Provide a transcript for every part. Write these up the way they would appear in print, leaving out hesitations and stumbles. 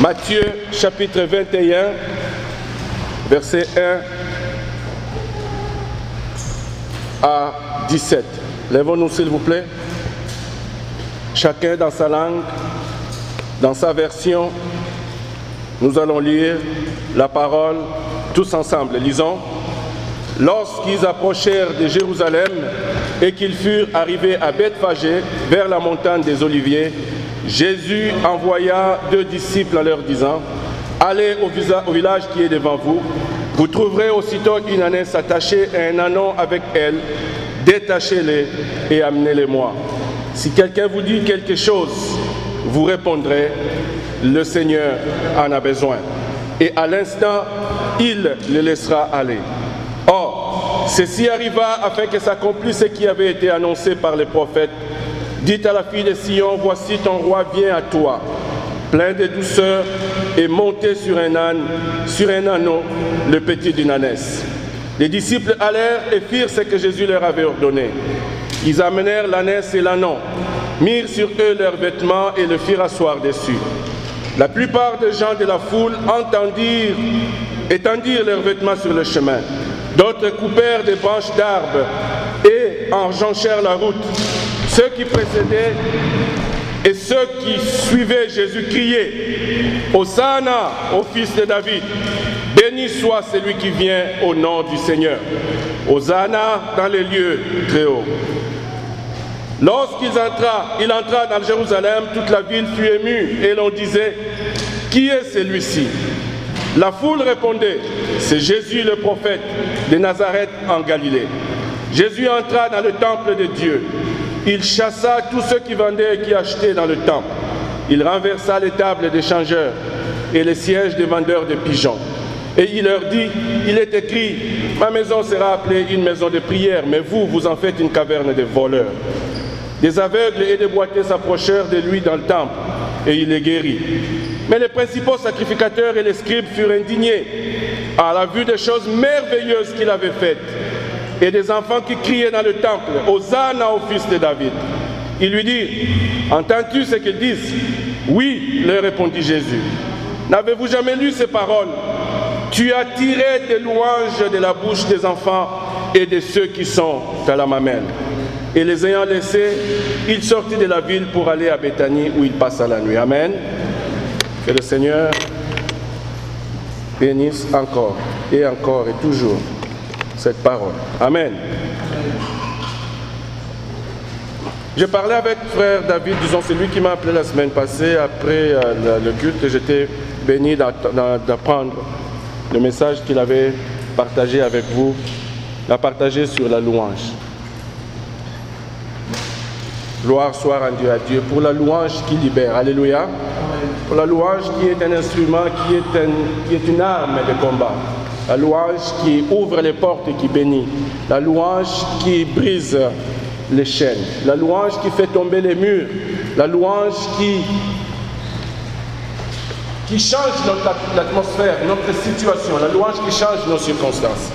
Matthieu chapitre 21, versets 1 à 17. Lèvons-nous s'il vous plaît. Chacun dans sa langue, dans sa version. Nous allons lire la parole tous ensemble. Lisons. Lorsqu'ils approchèrent de Jérusalem et qu'ils furent arrivés à Bethphagée, vers la montagne des Oliviers, Jésus envoya 2 disciples en leur disant, « Allez au village qui est devant vous, vous trouverez aussitôt une ânesse attachée et un ânon avec elle, détachez-les et amenez-les-moi. Si quelqu'un vous dit quelque chose, vous répondrez, le Seigneur en a besoin. » Et à l'instant, il les laissera aller. Or, ceci arriva afin que s'accomplisse ce qui avait été annoncé par les prophètes. Dites à la fille de Sion, voici ton roi vient à toi, plein de douceur, et monté sur un âne, sur un âneau, le petit d'une ânesse. Les disciples allèrent et firent ce que Jésus leur avait ordonné. Ils amenèrent l'ânesse et l'ânon, mirent sur eux leurs vêtements et le firent asseoir dessus. La plupart des gens de la foule étendirent leurs vêtements sur le chemin. D'autres coupèrent des branches d'arbres et enjonchèrent la route. Ceux qui précédaient et ceux qui suivaient Jésus criaient « Hosanna au fils de David, béni soit celui qui vient au nom du Seigneur. Hosanna dans les lieux très hauts. » Lorsqu'il entra dans Jérusalem, toute la ville fut émue et l'on disait « Qui est celui-ci » La foule répondait « C'est Jésus le prophète de Nazareth en Galilée. » Jésus entra dans le temple de Dieu. Il chassa tous ceux qui vendaient et qui achetaient dans le temple. Il renversa les tables des changeurs et les sièges des vendeurs de pigeons. Et il leur dit, il est écrit, ma maison sera appelée une maison de prière, mais vous, vous en faites une caverne de voleurs. Des aveugles et des boiteux s'approchèrent de lui dans le temple, et il les guérit. Mais les principaux sacrificateurs et les scribes furent indignés à la vue des choses merveilleuses qu'il avait faites, et des enfants qui criaient dans le temple, « Hosanna au fils de David !» Il lui dit, « Entends-tu ce qu'ils disent ?» « Oui, leur répondit Jésus. « N'avez-vous jamais lu ces paroles ? Tu as tiré des louanges de la bouche des enfants et de ceux qui sont à la mamelle. » Et les ayant laissés, il sortit de la ville pour aller à Béthanie où il passa la nuit. Amen. Que le Seigneur bénisse encore et toujours cette parole. Amen. J'ai parlé avec frère David, disons, c'est lui qui m'a appelé la semaine passée, après le culte, j'étais béni d'apprendre le message qu'il avait partagé avec vous, l'a partagé sur la louange. Gloire soit rendue à Dieu pour la louange qui libère. Alléluia. Pour la louange qui est un instrument, qui est une arme de combat. La louange qui ouvre les portes et qui bénit. La louange qui brise les chaînes. La louange qui fait tomber les murs. La louange qui change l'atmosphère, notre situation. La louange qui change nos circonstances.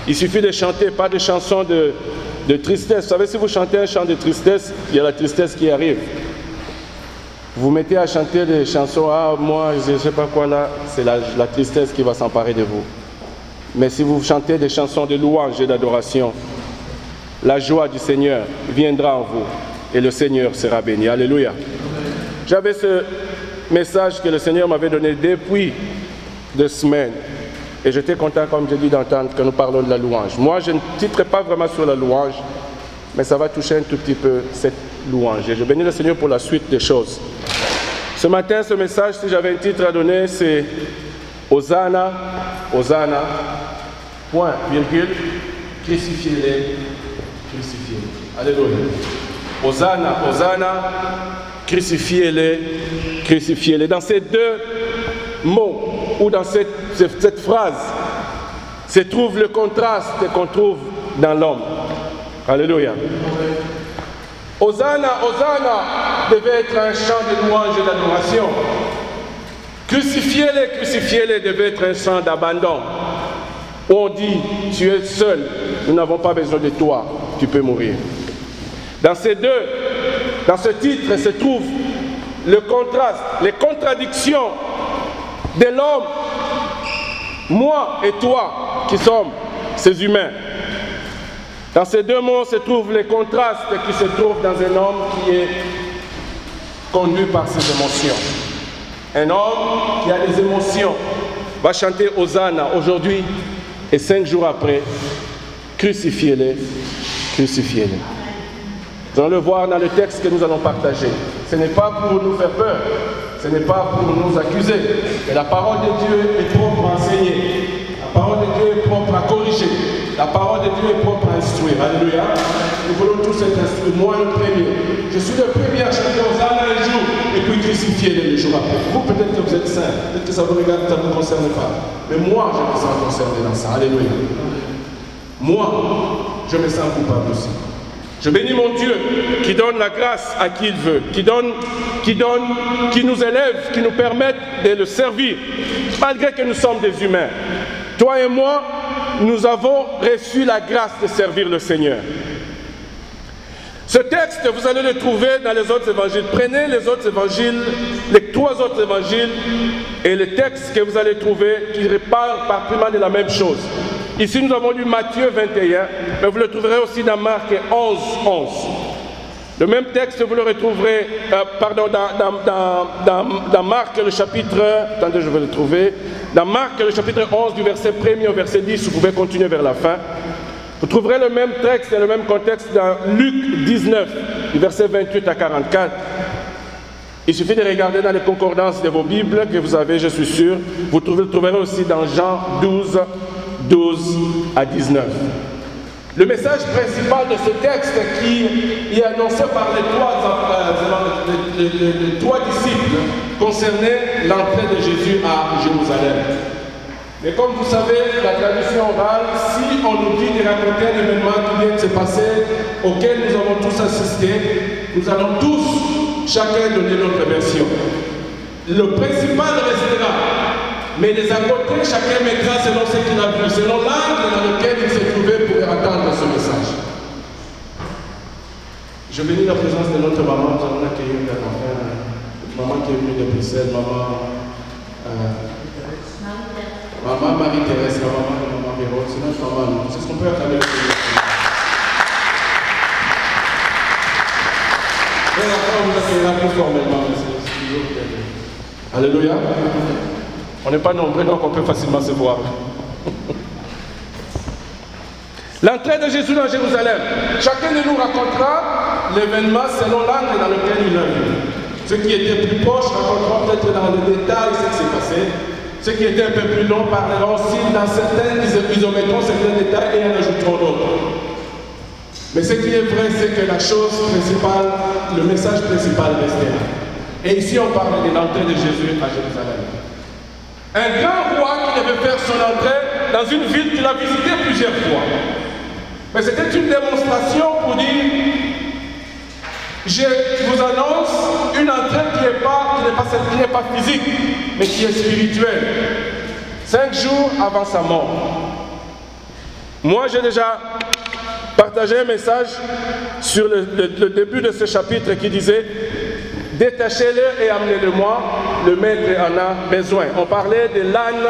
Il suffit de chanter, pas de chansons de tristesse. Vous savez, si vous chantez un chant de tristesse, il y a la tristesse qui arrive. Vous mettez à chanter des chansons, ah, moi, je ne sais pas quoi là, c'est la tristesse qui va s'emparer de vous. Mais si vous chantez des chansons de louange et d'adoration, la joie du Seigneur viendra en vous et le Seigneur sera béni. Alléluia. J'avais ce message que le Seigneur m'avait donné depuis 2 semaines. Et j'étais content, comme je dis, d'entendre que nous parlons de la louange. Moi, je ne titrerai pas vraiment sur la louange, mais ça va toucher un tout petit peu cette louange. Et je bénis le Seigneur pour la suite des choses. Ce matin, ce message, si j'avais un titre à donner, c'est Hosanna, Hosanna, point, virgule, crucifiez-les, crucifiez-les. Alléluia. Hosanna, Hosanna, crucifiez-les, crucifiez-les. Dans ces 2 mots, ou dans cette phrase, se trouve le contraste qu'on trouve dans l'homme. Alléluia. Hosanna, Hosanna devait être un chant de louange et d'adoration. Crucifiez-les, crucifiez-les devait être un chant d'abandon. Où on dit, tu es seul, nous n'avons pas besoin de toi, tu peux mourir. Dans ce titre se trouve le contraste, les contradictions de l'homme, moi et toi qui sommes ces humains. Dans ces deux mots se trouvent les contrastes qui se trouvent dans un homme qui est conduit par ses émotions. Un homme qui a des émotions va chanter Hosanna aujourd'hui et 5 jours après, crucifiez-les, crucifiez-les. Nous allons le voir dans le texte que nous allons partager. Ce n'est pas pour nous faire peur, ce n'est pas pour nous accuser, mais la parole de Dieu est propre à enseigner, la parole de Dieu est propre à corriger, la parole de Dieu est propre à instruire. Alléluia. Nous voulons tous être instruits, moi le premier. Je suis le premier à chanter Hosanna un jour et puis crucifier le jour après. Vous, peut-être que vous êtes saints, peut-être que ça vous regarde, ça ne vous concerne pas. Mais moi, je me sens concerné dans ça. Alléluia. Moi, je me sens coupable aussi. Je bénis mon Dieu qui donne la grâce à qui il veut, qui nous élève, qui nous permet de le servir, malgré que nous sommes des humains. Toi et moi, nous avons reçu la grâce de servir le Seigneur. Ce texte, vous allez le trouver dans les autres évangiles. Prenez les autres évangiles, les 3 autres évangiles, et le texte que vous allez trouver qui parle pratiquement de la même chose. Ici, nous avons lu Matthieu 21, mais vous le trouverez aussi dans Marc 11, 11. Le même texte, vous le retrouverez, dans Marc, le chapitre, attendez, je vais le trouver, dans Marc, le chapitre 11, du verset 1er au verset 10, vous pouvez continuer vers la fin. Vous trouverez le même texte et le même contexte dans Luc 19, du verset 28 à 44. Il suffit de regarder dans les concordances de vos Bibles que vous avez, je suis sûr. Vous le trouverez aussi dans Jean 12, 12 à 19. Le message principal de ce texte qui est annoncé par les 3 disciples concernait l'entrée de Jésus à Jérusalem. Mais comme vous savez, la tradition orale, si on nous dit de raconter un événement qui vient de se passer, auquel nous avons tous assisté, nous allons tous, chacun donner notre version. Le principal restera, mais les à côté, chacun mettra selon ce qu'il a vu, selon l'angle dans lequel il s'est trouvé pour attendre ce message. Je bénis la présence de notre maman, nous allons accueillir vers la fin. Maman qui est venue de Bruxelles, maman Marie-Thérèse, la maman de maman Véro, c'est notre maman. C'est ce qu'on peut acclamer le Seigneur. Et après, on vous accueillera plus formellement. Alléluia. On n'est pas nombreux, donc on peut facilement se voir. L'entrée de Jésus dans Jérusalem. Chacun de nous racontera l'événement selon l'angle dans lequel il a vu. Ceux qui étaient plus proches raconteront peut-être dans le détail ce qui s'est passé. Ceux qui étaient un peu plus longs parleront aussi dans certains, ils omettront certains détails et en ajouteront d'autres. Mais ce qui est vrai, c'est que la chose principale, le message principal restera. Et ici, on parle de l'entrée de Jésus à Jérusalem. Un grand roi qui devait faire son entrée dans une ville qu'il a visitée plusieurs fois. Mais c'était une démonstration pour dire, je vous annonce une entrée qui n'est pas physique, mais qui est spirituelle. 5 jours avant sa mort. Moi, j'ai déjà partagé un message sur le début de ce chapitre qui disait « Détachez-le et amenez-le-moi, le maître en a besoin ». On parlait de l'âne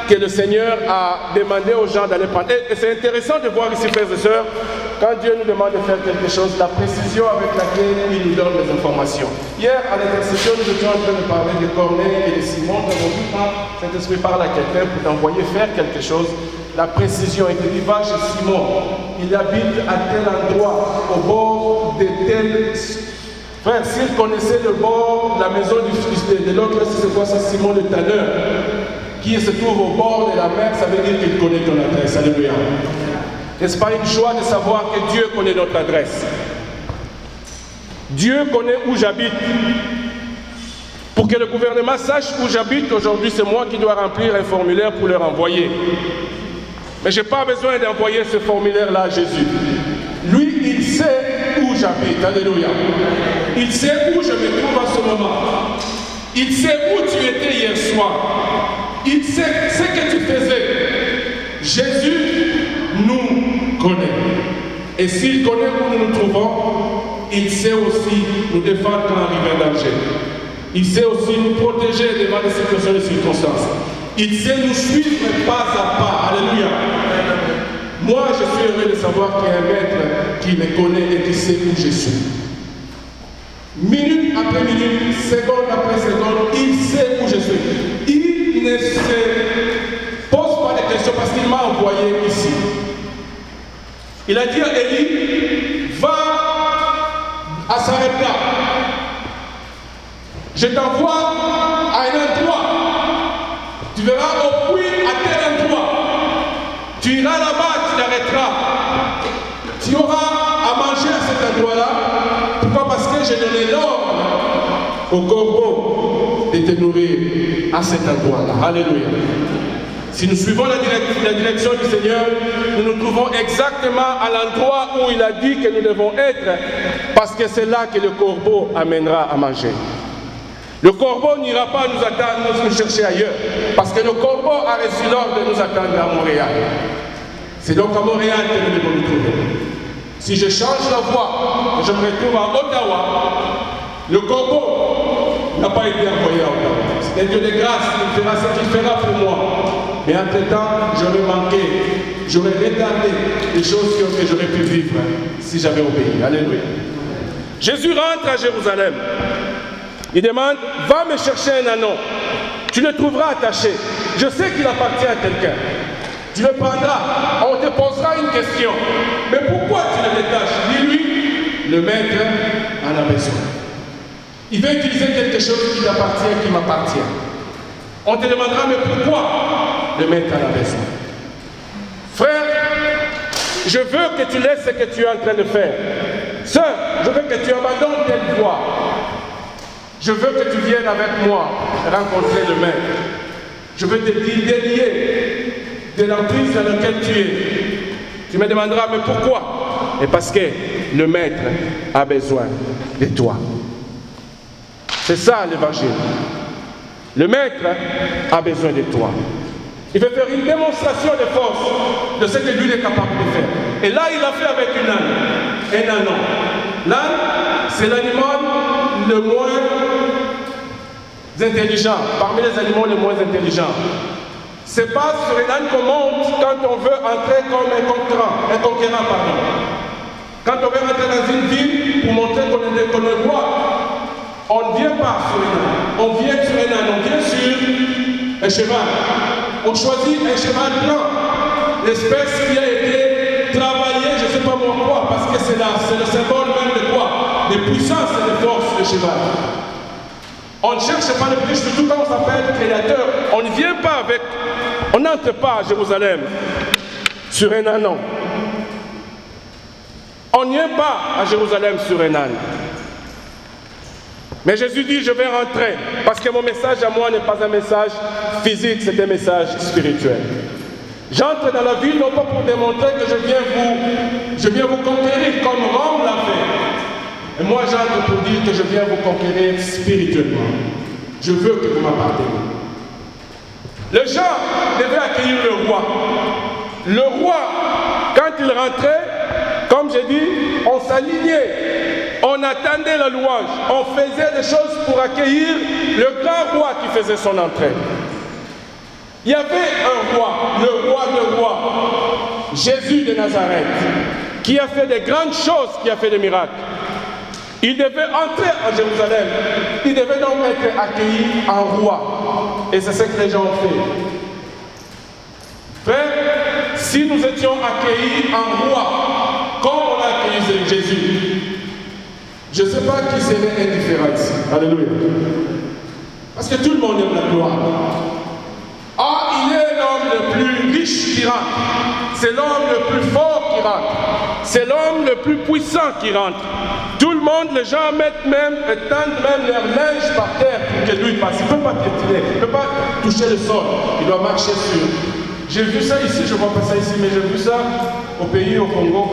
que le Seigneur a demandé aux gens d'aller prendre. Et c'est intéressant de voir ici, frères et sœurs, quand Dieu nous demande de faire quelque chose, la précision avec laquelle il nous donne les informations. Hier, à l'intercession, nous étions en train de parler de Corneille et de Simon. Nous avons vu quand Saint-Esprit parle à quelqu'un pour t'envoyer faire quelque chose. La précision, il te dit, va chez Simon. Il habite à tel endroit, au bord de tel... Frère, s'il connaissait le bord, la maison de l'autre, c'est quoi ça, Simon le tanneur, qui se trouve au bord de la mer, ça veut dire qu'il connaît ton adresse. Alléluia. N'est-ce pas une joie de savoir que Dieu connaît notre adresse? Dieu connaît où j'habite. Pour que le gouvernement sache où j'habite, aujourd'hui, c'est moi qui dois remplir un formulaire pour leur envoyer. Mais je n'ai pas besoin d'envoyer ce formulaire-là à Jésus. Lui, il sait où j'habite. Alléluia. Il sait où je me trouve en ce moment. Il sait où tu étais hier soir. Il sait ce que tu faisais. Jésus nous connaît. Et s'il connaît où nous nous trouvons, il sait aussi nous défendre quand on arrive en danger. Il sait aussi nous protéger devant les situations et les circonstances. Il sait nous suivre pas à pas. Alléluia. Moi, je suis heureux de savoir qu'il y a un maître qui me connaît et qui sait où je suis. Minute après minute, seconde après seconde, il sait où je suis. Il ne se pose pas de questions parce qu'il m'a envoyé ici. Il a dit à Élie, va à Sarepta. Je t'envoie à un endroit. Tu verras au puits à tel endroit. Tu iras là-bas, tu t'arrêteras. Tu auras à manger à cet endroit-là. Pourquoi? Parce que j'ai donné l'ordre au corbeau de te nourrir à cet endroit-là. Alléluia. Si nous suivons la direction du Seigneur, nous nous trouvons exactement à l'endroit où il a dit que nous devons être, parce que c'est là que le corbeau amènera à manger. Le corbeau n'ira pas nous attendre, nous chercher ailleurs, parce que le corbeau a reçu l'ordre de nous attendre à Montréal. C'est donc à Montréal que nous devons nous trouver. Si je change la voie, je me retrouve à Ottawa, le corbeau n'a pas été envoyé à Ottawa. C'est un Dieu de grâce, il fera ce qu'il fera pour moi. Mais entre-temps, j'aurais manqué, j'aurais retardé les choses que j'aurais pu vivre si j'avais obéi. Alléluia. Jésus rentre à Jérusalem. Il demande, va me chercher un anneau. Tu le trouveras attaché. Je sais qu'il appartient à quelqu'un. Tu le prendras. On te posera une question. Mais pourquoi tu le détaches? Dis-lui, le maître en a besoin. Il veut utiliser quelque chose qui t'appartient, qui m'appartient. On te demandera, mais pourquoi le maître en a besoin? Frère, je veux que tu laisses ce que tu es en train de faire. Sœur, je veux que tu abandonnes telle voie. Je veux que tu viennes avec moi rencontrer le maître. Je veux te délier de l'emprise dans laquelle tu es. Tu me demanderas, mais pourquoi? Et parce que le maître a besoin de toi. C'est ça l'évangile. Le maître a besoin de toi. Il veut faire une démonstration de force de ce que lui est capable de faire. Et là, il a fait avec une âne. Un âne. L'âne, c'est l'animal le moins intelligent, parmi les animaux les moins intelligents. C'est pas sur un âne qu'on monte quand on veut entrer comme un conquérant. Quand on veut entrer dans une ville pour montrer qu'on est roi, on ne vient pas sur un âne. On vient sur un âne, on vient sur un cheval. On choisit un cheval blanc, l'espèce qui a été travaillée, je ne sais pas moi quoi, parce que c'est le symbole même de quoi? De puissance et de force, le cheval. On ne cherche pas le plus, surtout quand on s'appelle créateur. On ne vient pas avec, on n'entre pas à Jérusalem sur un âne. On ne vient pas à Jérusalem sur un âne. Mais Jésus dit, je vais rentrer, parce que mon message à moi n'est pas un message physique, c'est un message spirituel. J'entre dans la ville, non pas pour démontrer que je viens vous conquérir comme Rome l'a fait. Et moi, j'entre pour dire que je viens vous conquérir spirituellement. Je veux que vous m'apparteniez. Les gens devaient accueillir le roi. Le roi, quand il rentrait, comme j'ai dit, on s'alignait. On attendait la louange, on faisait des choses pour accueillir le grand roi qui faisait son entrée. Il y avait un roi, le roi de rois, Jésus de Nazareth, qui a fait de grandes choses, qui a fait des miracles. Il devait entrer à Jérusalem, il devait donc être accueilli en roi. Et c'est ce que les gens ont fait. Frère, si nous étions accueillis en roi, comme on a accueilli Jésus, je ne sais pas qui serait indifférent ici. Alléluia. Parce que tout le monde aime la gloire. Ah, il est l'homme le plus riche qui rentre. C'est l'homme le plus fort qui rentre. C'est l'homme le plus puissant qui rentre. Tout le monde, les gens mettent même, tendent même leur linge par terre pour que lui passe. Il ne peut pas piétiner, il ne peut pas toucher le sol. Il doit marcher sur. J'ai vu ça ici, je ne vois pas ça ici, mais j'ai vu ça au pays, au Congo,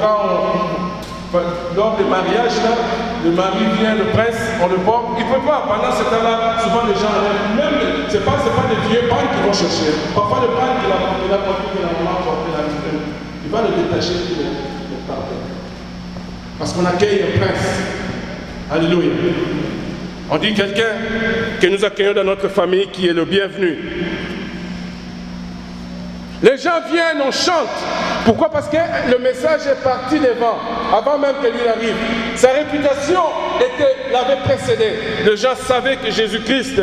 lors des mariages, là, le mari vient, le prince, on le porte. Il ne peut pas. Pendant ce temps-là, souvent les gens, même, ce n'est pas des vieux pans qui vont chercher. Parfois, le pan qu'il a porté, qu'il a vraiment porté la vie, il va le détacher pour le porter. Parce qu'on accueille un prince. Alléluia. On dit quelqu'un que nous accueillons dans notre famille qui est le bienvenu. Les gens viennent, on chante. Pourquoi? Parce que le message est parti devant, avant même que lui arrive. Sa réputation l'avait précédé. Les gens savaient que Jésus-Christ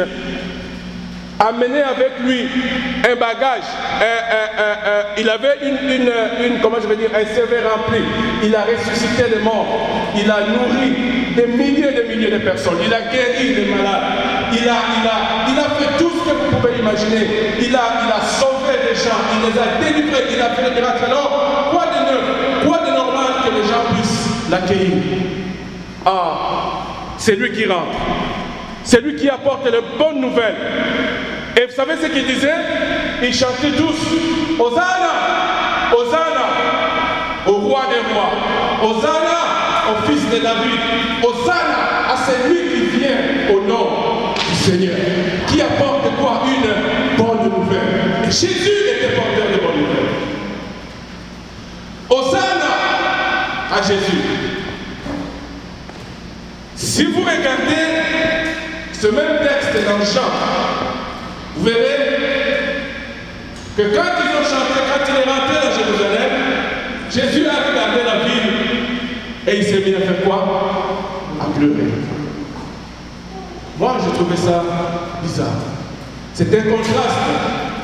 amenait avec lui un bagage. Il avait comment je vais dire, un CV rempli. Il a ressuscité les morts. Il a nourri des milliers de personnes. Il a guéri les malades. Il a fait tout ce que vous pouvez imaginer. Il a sauvé les gens. Il les a délivrés. Il a fait des miracles. Alors, quoi de neuf, quoi de normal que les gens puissent l'accueillir? Ah, c'est lui qui rentre. C'est lui qui apporte les bonnes nouvelles. Et vous savez ce qu'il disait? Il chantait tous. Hosanna, Hosanna au roi des rois. Hosanna au fils de David. Hosanna à celui qui vient au nom du Seigneur. Qui apporte quoi? Une bonne nouvelle. Et Jésus était porteur de bonnes nouvelles. Hosanna à Jésus. Si vous regardez ce même texte dans Jean, vous verrez que quand ils ont chanté, quand il est rentré dans Jérusalem, Jésus a regardé la ville et il s'est mis à faire quoi? À pleurer. Moi, je trouvais ça bizarre. C'est un contraste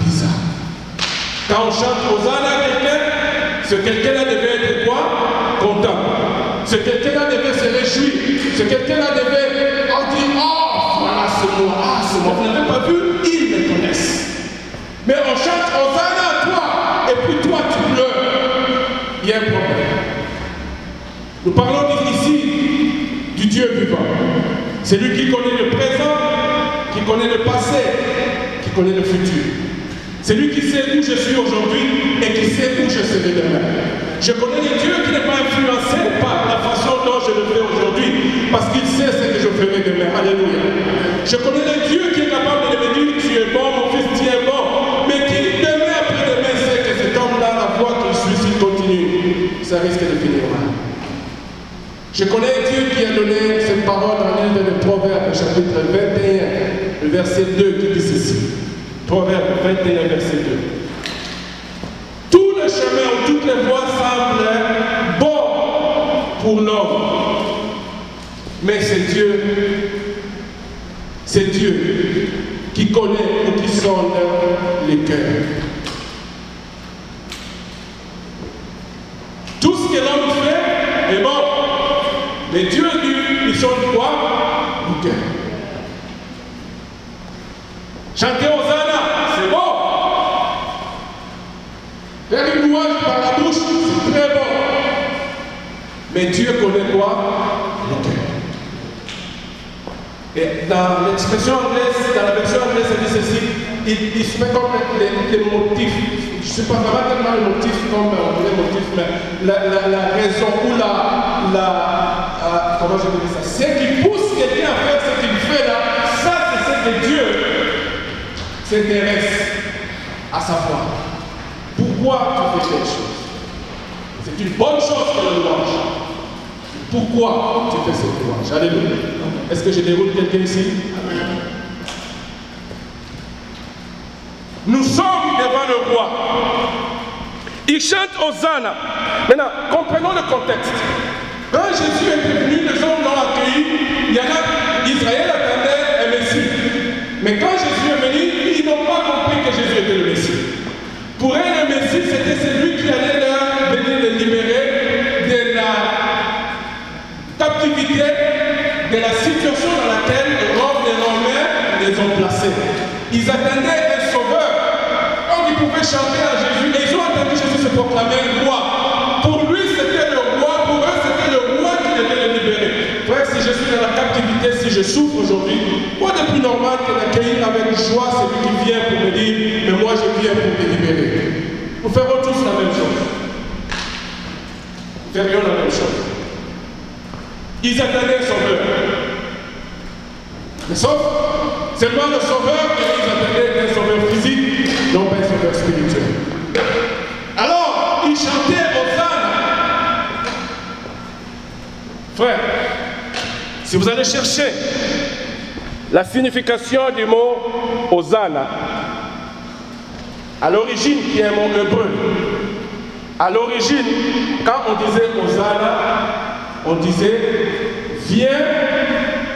bizarre. Quand on chante Hosanna à quelqu'un, ce quelqu'un-là devait être quoi? Content. Ce quelqu'un-là devait se réjouir. Ce quelqu'un-là devait en dire, oh, voilà ce mot, ah, ce mot. Vous n'avez pas vu? Ils me connaissent. Mais on chante Hosanna à toi, et puis toi tu pleures. Il y a un problème. Nous parlons ici du Dieu vivant. C'est lui qui connaît le présent, qui connaît le passé, qui connaît le futur. C'est lui qui sait où je suis aujourd'hui et qui sait où je serai demain. Je connais le Dieu qui n'est pas influencé par la façon dont je le fais aujourd'hui, parce qu'il sait ce que je ferai demain. Alléluia. Je connais le Dieu qui est capable de me dire, tu es bon, mon fils, tu es bon, mais qui demain après demain sait que cet homme-là, la voie qu'il suit, s'il continue, ça risque de finir mal. Je connais un Dieu qui a donné cette parole dans le livre de Proverbes, chapitre 21, le verset 2, qui dit ceci. Proverbe 21, verset 2. Tout le chemin ou toutes les voies semblent bons pour l'homme. Mais c'est Dieu qui connaît ou qui sonde les cœurs. Tout ce que l'homme fait est bon. Mais Dieu, lui, il sonde quoi? Le cœur. Chanter Hosanna, c'est bon. Faire une louange par la bouche, c'est très bon. Mais Dieu connaît quoi? Le cœur. Et dans l'expression anglaise, dans la version anglaise, ça dit ceci, il se met comme les motifs. Je ne sais pas vraiment tellement le motif comme les motifs, mais la raison ou comment je dis ça? Ce qui pousse quelqu'un à faire ce qu'il fait là, ça c'est ce que Dieu s'intéresse à savoir. Pourquoi tu fais quelque chose? C'est une bonne chose que la louange. Pourquoi tu fais cette louange? Alléluia. Est-ce que je déroule quelqu'un ici? Amen. Nous sommes devant le roi. Il chante Hosanna. Maintenant, comprenons le contexte. Quand Jésus est venu, les gens l'ont accueilli. Israël attendait un Messie. Mais quand Jésus est venu, ils n'ont pas compris que Jésus était le Messie. Pour eux, le Messie, c'était celui qui allait venir les libérer de la captivité, de la situation dans laquelle les Romains les ont placés. Ils attendaient un sauveur. Quand ils pouvaient chanter à Jésus, et ils ont entendu Jésus se proclamer roi. Pour lui, c'était le roi. Pour eux, c'était le roi qui devait les libérer. Frère, si je suis dans la captivité, si je souffre aujourd'hui, quoi de plus normal que d'accueillir avec joie celui qui vient pour me dire, mais moi je viens pour te libérer. Nous ferons tous la même chose. Nous ferions la même chose. Ils attendaient un sauveur. Mais sauf, seulement le sauveur qu'ils attendaient un sauveur physique, non pas un sauveur spirituel. Alors, ils chantaient Hosanna. Frère, si vous allez chercher La signification du mot Hosanna, à l'origine qui est un mot hébreu, à l'origine, quand on disait Hosanna, on disait viens,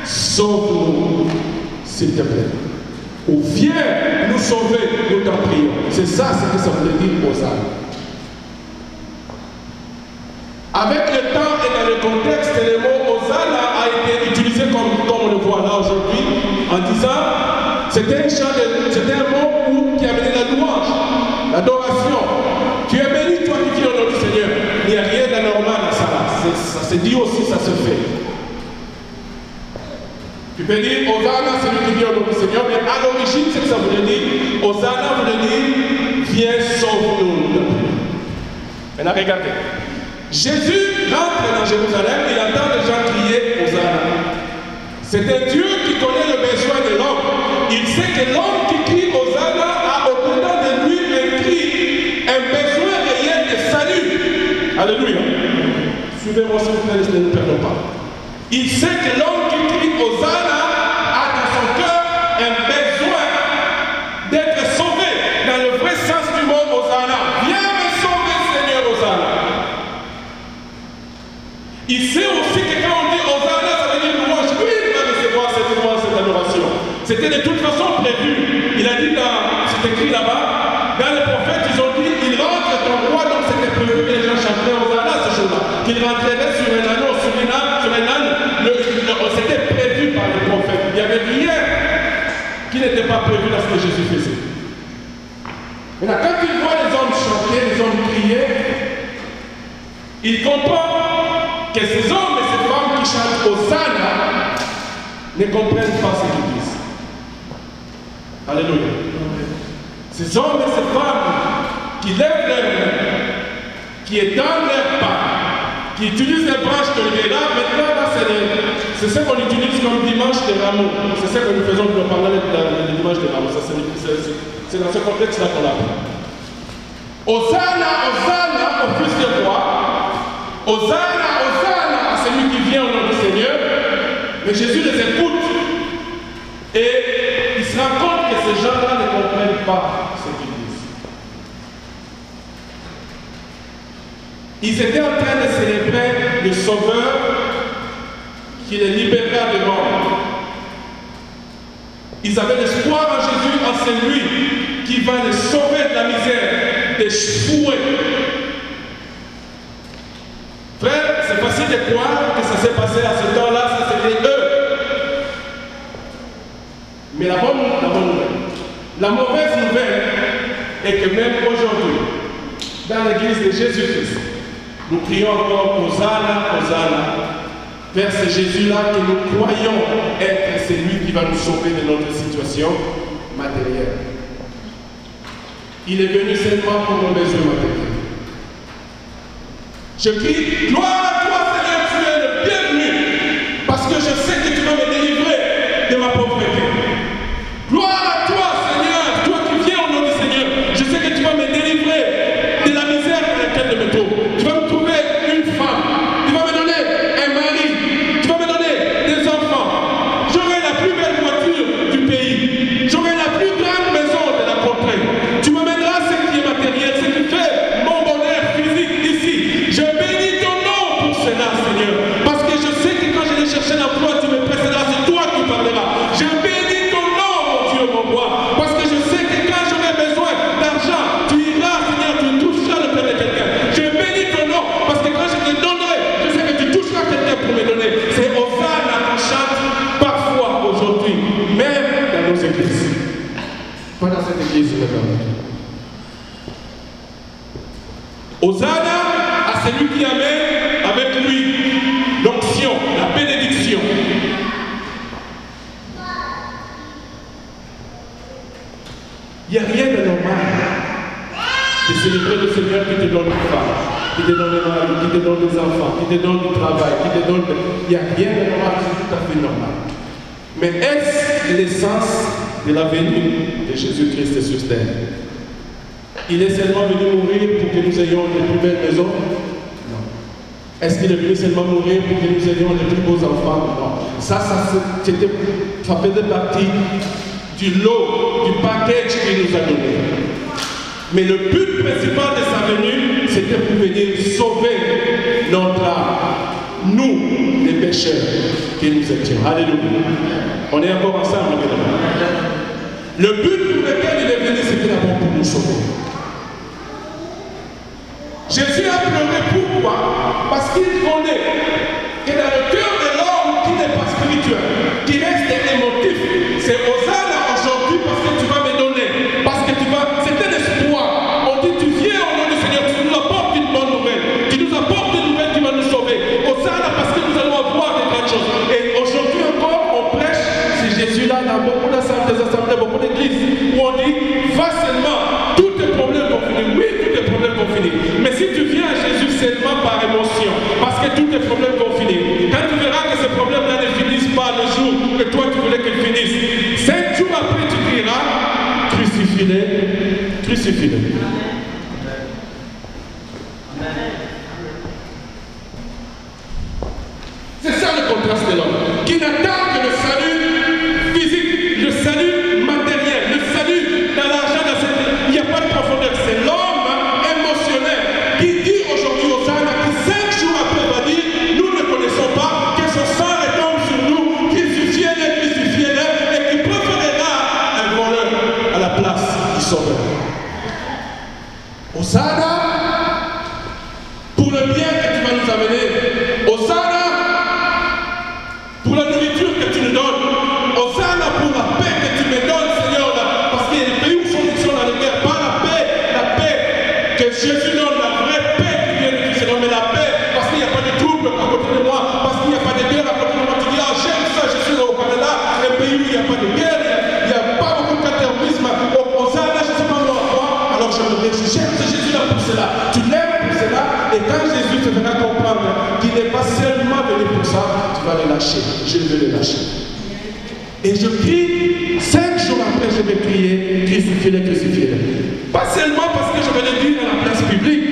sauve-nous, s'il te plaît. Ou viens nous sauver, nous t'en prions. C'est ça ce que ça veut dire Hosanna. Avec le temps et dans le contexte, le mot Hosanna a été utilisé comme on le voit là aujourd'hui, en disant c'était un mot qui amenait la louange, l'adoration. Tu es béni, toi qui vis au nom du Seigneur. Il n'y a rien d'anormal à ça. Ça se dit aussi, ça se fait. Tu peux dire Hosanna, c'est lui qui vit au nom du Seigneur, mais à l'origine, c'est que ça voulait dire. Hosanna voulait dire viens, sauve-nous. Maintenant, regardez. Jésus rentre dans Jérusalem, il entend les gens crier Hosanna. C'est un Dieu qui connaît le besoin de l'homme. Il sait que l'homme qui crie Hosanna a au-dedans de lui un cri, un besoin réel de salut. Alléluia. Suivez-moi s'il vous plaît, ne nous perdons pas. Il sait que l'homme qui crie Hosanna a dans son cœur un besoin d'être sauvé dans le vrai sens du mot Hosanna. Viens me sauver, Seigneur Hosanna. Il sait aussi que quand on dit Hosanna, ça veut dire louange. Oui, il va recevoir cette louange, cette adoration. C'était de toute façon prévu. Il a dit c'est écrit là-bas, dans les prophètes, ils ont dit, il rentre ton roi, donc c'était prévu que les gens chanteraient Hosanna ce jour-là. Qu'il rentrerait sur un anneau, sur un âne. C'était prévu par les prophètes. Il n'y avait rien qui n'était pas prévu dans ce que Jésus faisait. Maintenant, quand il voit les hommes chanter, les hommes crier, il comprend que ces hommes et ces femmes qui chantent Hosanna ne comprennent pas ce qu'ils disent. Alléluia. Ces hommes et ces femmes qui lèvent leurs mains, qui étendent leurs pas, qui utilisent les branches d'olivier. Là, maintenant, là, c'est ce qu'on utilise comme dimanche de Rameaux. C'est ce que nous faisons pendant le dimanche de Rameaux. C'est dans ce contexte-là qu'on l'a fait. Hosanna, Hosanna au Fils du roi. Hosanna, Hosanna à celui qui vient au nom du Seigneur. Mais Jésus les écoute. Et il se rend compte que ces gens-là ne comprennent pas ce qu'ils disent. Ils étaient en train de célébrer le Sauveur qui les libérera de mort. Ils avaient l'espoir en Jésus, en celui qui va les sauver de la misère, des fouets. Frère, c'est facile de croire que ça s'est passé à ce temps-là, ça c'était eux. Mais la bonne nouvelle, la mauvaise nouvelle est que même aujourd'hui, dans l'église de Jésus-Christ, nous crions encore Hosanna, Hosanna, vers ce Jésus-là que nous croyons être celui qui va nous sauver de notre situation matérielle. Il est venu seulement pour nos besoins matériels. Je crie, gloire à toi Seigneur, tu es le bienvenu, parce que je sais que tu vas me délivrer de ma pauvreté. Gloire à toi Seigneur, toi qui viens au nom du Seigneur, je sais que tu vas me délivrer de la misère dans laquelle je me trouve. Tu vas me trouver une femme, tu vas me donner un mari, tu vas me donner des enfants. J'aurai la plus belle voiture du pays, j'aurai la plus grande maison de la contrée. Tu m'amèneras ce qui est matériel, ce qui fait mon bonheur physique ici. Je bénis ton nom pour cela, Seigneur. Parce que je sais que quand je vais chercher l'emploi, tu me précéderas, c'est toi qui parleras. Je bénis ton nom, mon Dieu, mon roi. Parce que je sais que quand j'aurai besoin d'argent, tu iras, Seigneur, tu toucheras le cœur de quelqu'un. Je bénis ton nom, parce que quand je te donnerai, je sais que tu toucheras quelqu'un pour me donner. C'est Hosanna qu'on chante parfois aujourd'hui, même dans nos églises. Pas dans cette église, Hosanna à celui qui amène avec lui l'onction, la bénédiction. Il n'y a rien de normal de célébrer le Seigneur qui te donne une femme, qui te donne un mari, qui te donne des enfants, qui te donne du travail, qui te donne... Il n'y a rien de normal, c'est tout à fait normal. Mais est-ce l'essence de la venue de Jésus-Christ sur terre? Il est seulement venu mourir pour que nous ayons les plus belles maisons? Non. Est-ce qu'il est venu seulement mourir pour que nous ayons les plus beaux enfants? Non. Ça faisait partie du lot, du package qu'il nous a donné. Mais le but principal de sa venue, c'était pour venir sauver notre âme. Nous, les pécheurs que nous étions. Alléluia. On est encore ensemble, mesdames. Le but pour lequel il est venu, c'était d'abord pour nous sauver. Jésus a pleuré pourquoi? Parce qu'il connaît que dans le cœur de l'homme qui n'est pas spirituel, qui reste émotif, c'est Hosanna aujourd'hui parce que tu vas me donner, parce que tu vas, c'est un espoir. On dit tu viens au nom du Seigneur, tu nous apportes une bonne nouvelle, tu nous apportes une nouvelle qui va nous sauver. Hosanna parce que nous allons avoir des grandes choses. Et aujourd'hui encore, on prêche, c'est Jésus-là dans beaucoup d'assemblées, beaucoup d'églises, où on dit, va seulement, tous tes problèmes vont finir. Oui, tous tes problèmes vont finir. Mais si tu viens à Jésus seulement par émotion, parce que tous tes problèmes vont finir, quand tu verras que ces problèmes-là ne finissent pas le jour que toi tu voulais qu'ils finissent, 5 jours après tu crieras, crucifie-les, crucifie-les. C'est ça le contraste de l'homme, qui n'attend que le salut physique, le salut matériel, le salut dans l'argent, dans cette vie. Il n'y a pas de profondeur, c'est l'homme émotionnel qui dit aujourd'hui aux âmes, qui 5 jours après va dire, nous ne connaissons pas, que son sang retombe sur nous, crucifiez-les, crucifiez-les, et qui préférera un voleur à la place du sauveur. Hosanna, pour le bien que tu vas nous amener. Hosanna, pour la nourriture que tu nous donnes. Hosanna pour la paix que tu me donnes, Seigneur, là, parce qu'il y a des pays où sont dans la guerre, pas la paix que Jésus donne, la vraie paix qui vient du Seigneur, mais la paix, parce qu'il n'y a pas de trouble à côté de moi, parce qu'il n'y a pas de guerre à côté de moi. Tu dis, ah, j'aime ça, je suis au Canada, un pays où il n'y a pas de guerre, il n'y a pas beaucoup de terrorisme. Hosanna, je ne sais pas quoi, alors je me dis, j'aime ce Jésus-là pour cela. Tu l'aimes pour cela, et quand Jésus te fera comprendre qu'il n'est pas seulement venu pour ça, tu vas le lâcher. Je vais le lâcher. Et je crie, 5 jours après, je vais crier, crucifiez-les, crucifiez-les. Pas seulement parce que je vais le dire dans la place publique,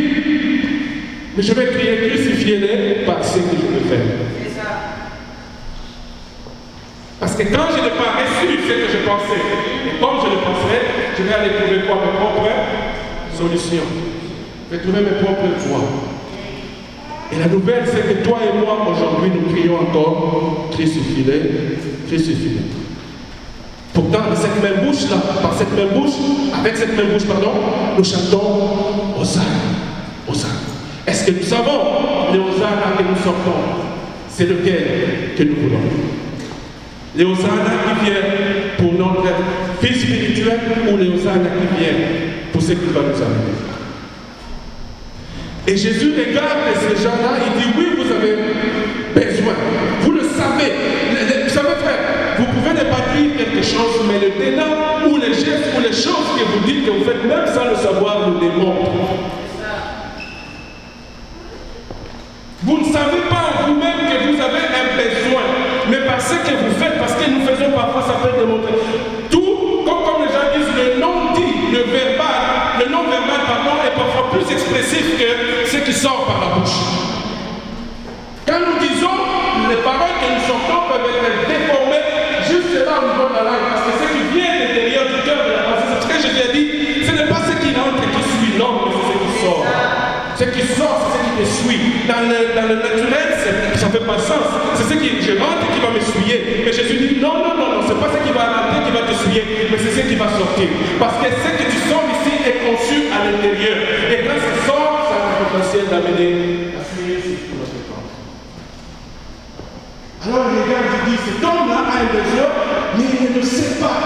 mais je vais crier, crucifiez-les par ce que je peux faire. Parce que quand je n'ai pas reçu ce que je pensais, et comme je le pensais, je vais aller trouver quoi? Mes propres solutions. Je vais trouver mes propres voies. Et la nouvelle, c'est que toi et moi, aujourd'hui, nous crions encore, crucifie-les, crucifie-les. Pourtant, de cette même bouche-là, par cette même bouche, avec cette même bouche, pardon, nous chantons Hosanna, Hosanna. Est-ce que nous savons les Hosanna que nous sortons? C'est lequel que nous voulons? Les Hosanna qui viennent pour notre vie spirituelle ou les Hosanna qui viennent pour ce qu'il va nous amener? Et Jésus regarde ces gens-là, il dit, oui, vous avez besoin. Vous le savez. Vous savez, frère, vous pouvez ne pas dire quelque chose, mais le dénom ou les gestes ou les choses que vous dites, que vous faites même sans le savoir, nous démontrent. Vous ne savez pas vous-même que vous avez un besoin, mais par ce que vous faites, parce que nous faisons parfois, ça peut démontrer. Tout, comme les gens disent, le non-dit, le verbal, le non-verbal, pardon, est parfois plus expressif que ce qui sort par la bouche. Quand nous disons, les paroles que nous sortons peuvent être déformées juste là au niveau de la langue, parce que ce qui vient de l'intérieur du cœur de la pensée, c'est ce que je vous ai dit, ce n'est pas ce qui rentre et qui suit l'homme, mais c'est ce qui sort. Ce qui sort, c'est ce qui te suit. Dans le naturel, ça ne fait pas sens. C'est ce qui je rentre et qui va m'essuyer. Mais Jésus dit non, non, non, non, c'est pas ce qui va rentrer qui va t'essuyer, mais c'est ce qui va sortir. Parce que ce que tu sors ici est conçu à l'intérieur. Et quand ça sort, ça a le potentiel d'amener à fuir sur notre corps. Alors il regarde, il dit, cet homme-là a un besoin, mais il ne sait pas.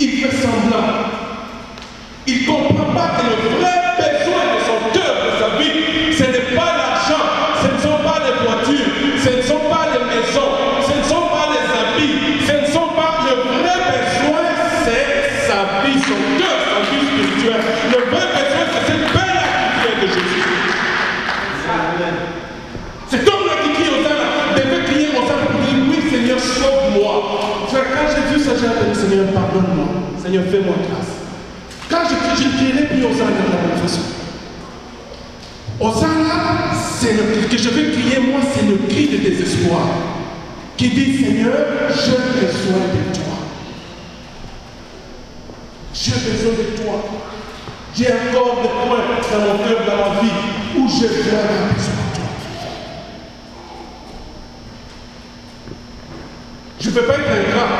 Il fait semblant. Il ne comprend pas que le vrai besoin de son cœur, de sa vie, ce n'est pas l'argent, ce ne sont pas les voitures, ce ne sont pas les maisons, ce ne sont pas les habits, ce ne sont pas le vrai besoin, c'est sa vie, son cœur, sa vie spirituelle. Le vrai besoin, c'est cette paix-là qui vient de Jésus. Cet homme-là qui crie aux âmes, devait crier aux âmes pour dire, oui Seigneur, sauve-moi. Quand j'ai vu ça, j'ai appelé, Seigneur, pardonne-moi. Seigneur, fais-moi grâce. Quand je crierai plus aux âmes de la même façon. Hosanna, c'est le cri que je vais crier, moi, c'est le cri de désespoir. Qui dit, Seigneur, j'ai besoin de toi. J'ai besoin de toi. J'ai encore des points dans mon cœur, dans ma vie, où j'ai vraiment besoin de toi. Je ne peux pas être ingrat.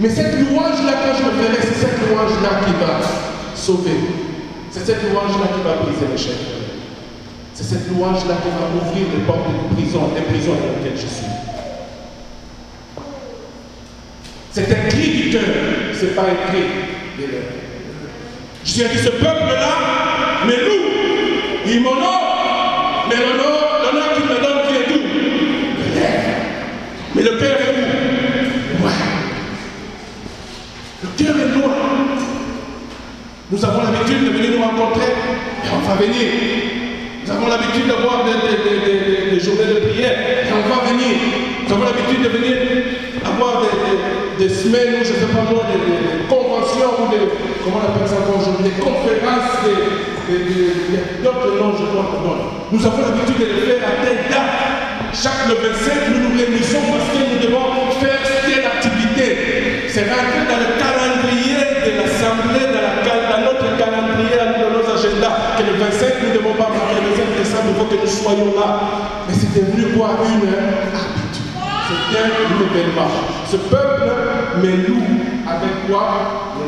Mais cette louange-là, quand je me ferai, c'est cette louange-là qui va sauver. C'est cette louange-là qui va briser les chaînes. C'est cette louange-là qui va ouvrir les portes de prison, des prisons dans lesquelles je suis. C'est un cri du cœur, ce n'est pas un cri des lèvres. Je dis à ce peuple-là me loue, il m'honore, mais l'honneur qu'il me donne vient d'où? Des lèvres. Mais le cœur est où? Ouais. Le cœur est loin. Nous avons l'habitude de venir nous rencontrer et on va venir. Nous avons l'habitude d'avoir des journées de prière et on va venir. Nous avons l'habitude de venir avoir des semaines où je ne sais pas moi, des conventions ou comment on appelle ça aujourd'hui, des conférences, d'autres noms, je crois que non. Nous avons l'habitude de le faire à telle date. Chaque le 27, nous nous réunissons parce que nous devons faire telle activité. C'est rentrer dans le calendrier de l'Assemblée, dans notre calendrier, dans nos agendas, que le 27, nous ne devons pas marquer le 5 décembre, il faut que nous soyons là. Mais c'est devenu quoi? Une habitude. C'est un événement. Ce peuple me loue avec quoi?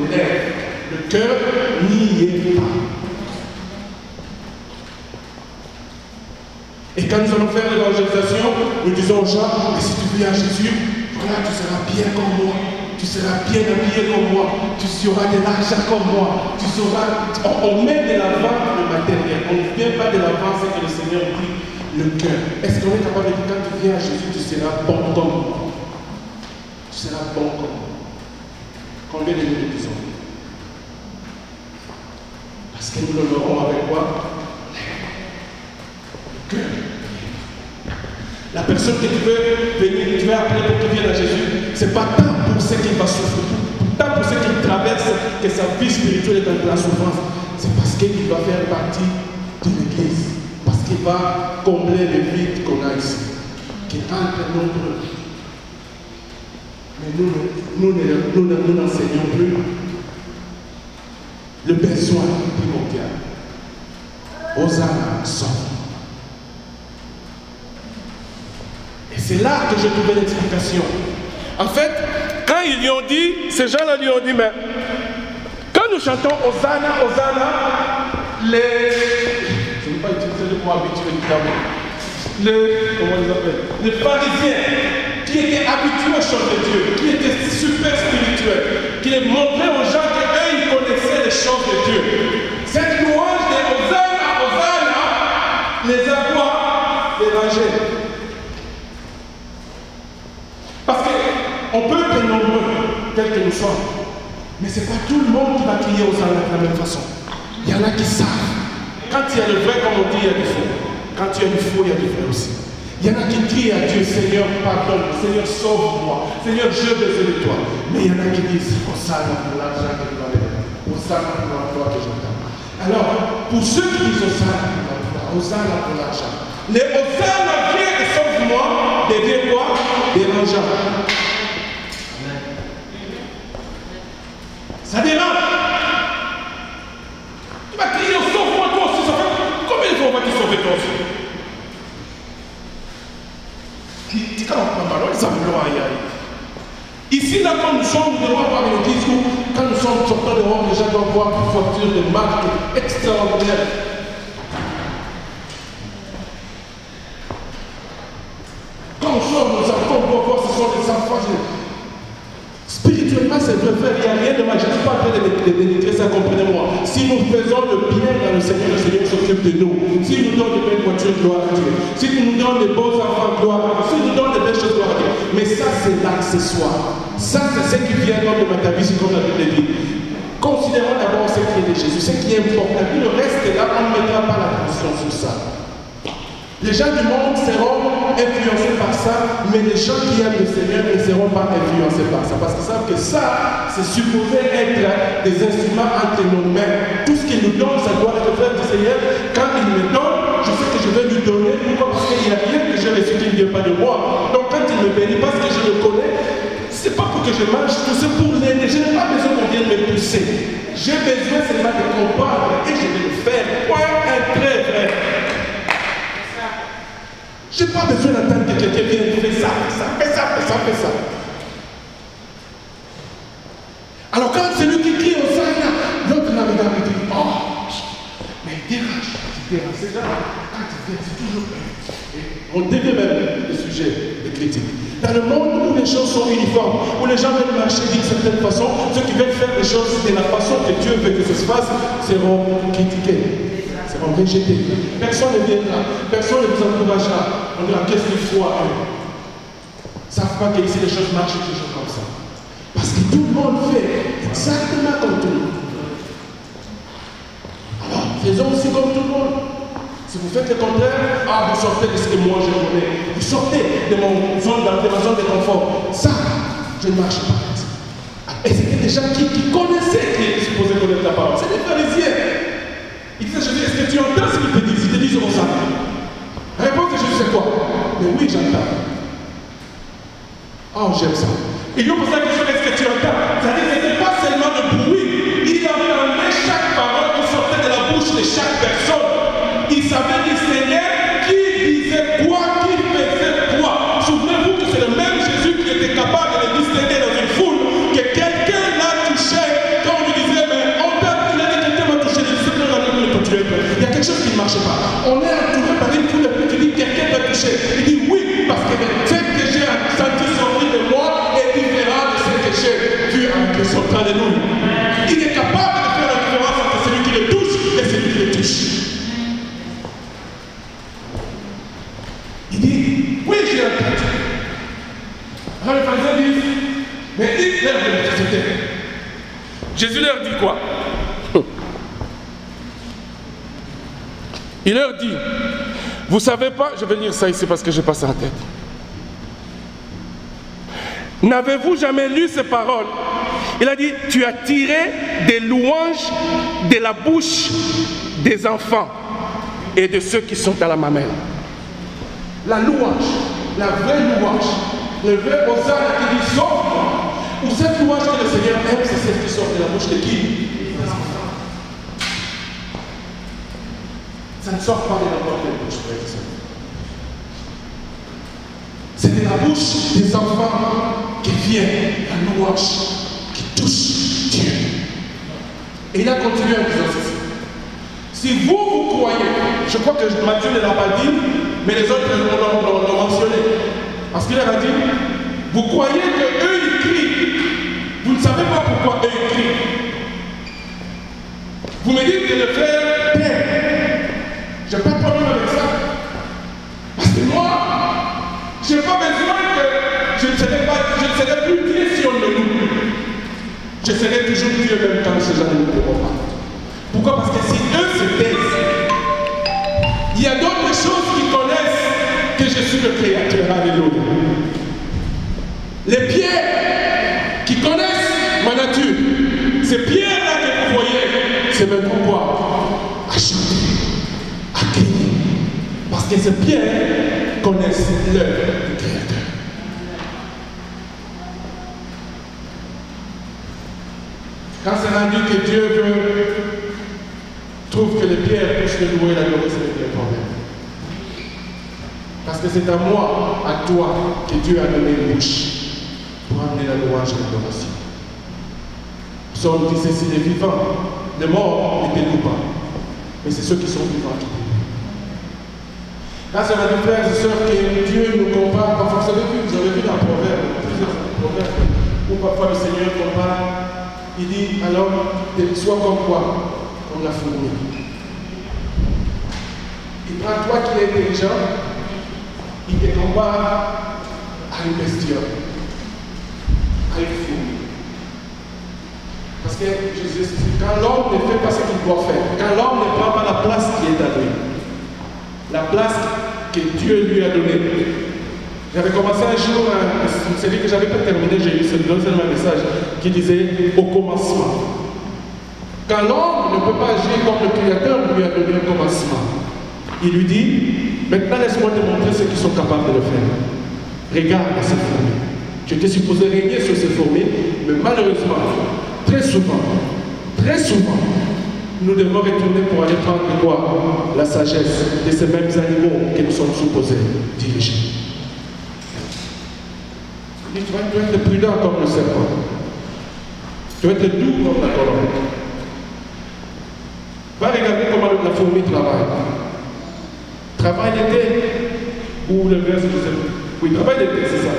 Les lèvres. Le cœur n'y est pas. Et quand nous allons faire l'évangélisation, nous disons aux gens, mais si tu viens à Jésus, voilà, tu seras bien comme moi. Tu seras bien habillé comme moi, tu auras de l'argent comme moi, tu sauras. On met de l'avant le matériel, on ne vient pas de l'avant ce que le Seigneur dit, le cœur. Est-ce qu'on est capable de dire, quand tu viens à Jésus, tu seras bon comme moi? Tu seras bon comme moi. Combien de nous le disons? Parce que nous l'honorons avec quoi? Le cœur. La personne que tu veux venir, tu veux appeler pour qu'il vienne à Jésus, ce n'est pas tant pour ce qu'il va souffrir, tant pour ce qu'il traverse que sa vie spirituelle est en la souffrance. C'est parce qu'il va faire partie de l'Église, parce qu'il va combler les vides qu'on a ici, qu'il entre nombreux. Mais nous n'enseignons plus le besoin primordial. Hosanna sauve. Et c'est là que j'ai trouvé l'explication. En fait, quand ils lui ont dit, ces gens-là lui ont dit, mais quand nous chantons Hosanna, Hosanna, je ne vais pas utiliser le mot habituel évidemment, comment ils appellent, les pharisiens qui étaient habitués au chant de Dieu, qui étaient super spirituels, qui montraient aux gens qu'eux, ils connaissaient les choses de Dieu. Cette louange de Hosanna, Hosanna, les a quoi? Dérangés. Parce qu'on peut être nombreux, tels que nous sommes, mais ce n'est pas tout le monde qui va crier aux Hosanna de la même façon. Il y en a qui savent. Quand il y a le vrai, comme on dit, il y a du faux. Quand il y a du faux, il y a du vrai aussi. Il y en a qui crient à Dieu, Seigneur, pardonne, Seigneur, sauve-moi, Seigneur, j'ai besoin de toi. Mais il y en a qui disent, Hosanna pour l'argent que tu vas me donner, Hosanna pour l'emploi que je donne. Alors, pour ceux qui disent Hosanna pour l'emploi, Hosanna pour l'argent, les Hosanna viens et sauve-moi devient quoi? Dérangeant. Ça dérange. Tu vas crier, sauve-moi toi aussi. Ça fait combien de fois on va te sauver toi aussi? Ici, là, quand nous sommes, nous devons avoir une église où, quand nous sommes sortis dehors, les gens doivent voir une voiture de marque extraordinaire. Quand nous sommes, nos enfants, on doit voir ce sont des enfants. Spirituellement, c'est vrai, frère, il n'y a rien de mal. Je ne suis pas en train de dénigrer ça, comprenez-moi. Si nous faisons le bien dans le Seigneur s'occupe de nous. S'il nous donne de belles voitures, gloire à Dieu. S'il nous donne de beaux enfants, gloire à Dieu. S'il nous donne de belles choses, gloire à Dieu. Mais ça, c'est l'accessoire. Ça, c'est ce qui vient dans ta vie, c'est comme la Bible dit. Considérons d'abord ce qui est de Jésus, ce qui est important. Puis le reste, là, on ne mettra pas l'attention sur ça. Les gens du monde seront influencés par ça, mais les gens qui aiment le Seigneur ne seront pas influencés par ça. Parce qu'ils savent que ça, c'est supposé être des instruments entre nos mains. Tout ce qu'il nous donne, ça doit être le frère du Seigneur. Quand il me donne, je sais que je vais lui donner. Pourquoi? Parce qu'il n'y a rien que j'ai reçu qui ne vient pas de moi. Donc quand il me bénit, parce que je le connais, c'est pas pour que je marche, c'est pour l'aider. Je n'ai pas besoin qu'on vienne me pousser. J'ai besoin seulement de comprendre et je vais le faire. Point un trait, frère. Je n'ai pas besoin d'attendre que quelqu'un vienne faire ça, fais ça. Alors quand c'est lui qui crie au sein, l'autre la regarde et dit, oh, mais il dérange. C'est là, quand il vient, c'est toujours... On devient même le sujet de critique. Dans le monde où les choses sont uniformes, où les gens veulent marcher d'une certaine façon, ceux qui veulent faire les choses de la façon que Dieu veut que ça se fasse seront critiqués. On rejeté. Personne ne viendra, personne ne vous encouragera. On dira qu'est-ce qu'il faut à eux. Ils ne savent pas qu'ici les choses marchent toujours comme ça. Parce que tout le monde fait exactement comme tout le monde. Alors, faisons aussi comme tout le monde. Si vous faites le contraire, vous sortez de ce que moi je connais. Vous sortez de ma zone de confort. Ça, je ne marche pas. Et c'était des gens qui connaissaient, qui supposaient connaître la parole. C'est des pharisiens. Il disait, Jésus, est-ce que tu entends ce qu'ils te disent? Ils te disent, on ça. La réponse de Jésus, c'est quoi? Mais oui, j'entends. Oh, j'aime ça. Et lui, pour ça, question, est-ce que tu entends? C'est-à-dire que ce n'était pas seulement le bruit. Il entendait chaque parole qui sortait de la bouche de chaque personne. Il savait discerner qui disait quoi, qui faisait quoi. Souvenez-vous que c'est le même Jésus qui était capable de discerner dans une foule que quelqu'un l'a touché quand on lui disait, mais on t'a dit, quelqu'un m'a touché, il y a quelque chose qui ne marche pas. On est entouré par une foule, et puis tu dis, quelqu'un t'a touché. Il dit oui, parce que ce que j'ai senti sortir de moi est différent de ce que j'ai vu avec le son. Alléluia. Il est capable de faire la différence entre celui qui le touche et celui qui le touche. Il dit, oui, j'ai entendu. Alors les pharisiens disent, mais dites-leur de la société. Jésus leur dit quoi? Il leur dit, vous savez pas, je vais lire ça ici parce que j'ai pas ça en tête. N'avez-vous jamais lu ces paroles? Il a dit, tu as tiré des louanges de la bouche des enfants et de ceux qui sont à la mamelle. La louange, la vraie louange, le vrai hosanna qui dit sauve-moi, ou cette louange que le Seigneur aime, c'est celle qui sort de la bouche de qui? Ça ne sort pas de n'importe quelle bouche, frère et sœur. C'est de la bouche des enfants qui vient la louange qui touche Dieu. Et il a continué en disant ceci. Si vous croyez, je crois que Matthieu ne l'a pas dit, mais les autres l'ont mentionné. Parce qu'il a dit, vous croyez qu'eux ils crient. Vous ne savez pas pourquoi eux ils crient. Vous me dites que le frère t'aime. Je n'ai pas de problème avec ça. Parce que moi, je n'ai pas besoin que je ne serai plus Dieu si on ne loue plus. Je serai toujours Dieu même quand ces gens ne nous pourront pas. Pourquoi? Parce que si eux se taisent, il y a d'autres choses qui connaissent que je suis le Créateur. Alléluia. Les pierres qui connaissent ma nature, ces pierres-là que vous voyez, c'est même pourquoi à chanter. Parce que ces pierres connaissent l'œuvre du Créateur. Quand c'est rendu que Dieu trouve que les pierres puissent le louer, la louer, c'est le problème. Parce que c'est à moi, à toi, que Dieu a donné une bouche pour amener la louange et l'adoration. Psaume 17, c'est les vivants. Les morts ne t'écoutent pas. Mais c'est ceux qui sont vivants qui t'écoutent. Là, c'est la frères et sœurs que Dieu nous compare. Parfois, vous avez vu dans Proverbe, plusieurs proverbes, où parfois le Seigneur compare. Il dit à l'homme, sois comme quoi? Comme la fourmi. Il prend toi qui es intelligent, il te compare à une bestiole, à une fourmi. Parce que Jésus explique, quand l'homme ne fait pas ce qu'il doit faire, quand l'homme ne prend pas la place qui est à lui, la place que Dieu lui a donné. J'avais commencé un jour une série que je n'avais pas terminée, j'ai eu ce deuxième message qui disait au commencement. Quand l'homme ne peut pas agir comme le Créateur lui a donné au commencement, il lui dit, maintenant laisse-moi te montrer ceux qui sont capables de le faire. Regarde ces fourmis. Tu étais supposé régner sur ces fourmis, mais malheureusement, très souvent, nous devons retourner pour aller prendre quoi? La sagesse de ces mêmes animaux que nous sommes supposés diriger. Tu dois être prudent comme le serpent. Tu dois être doux comme la colombe. Va regarder comment la fourmi travaille. Travail d'été, ou le verset, je sais pas. Oui, travail d'été, c'est ça.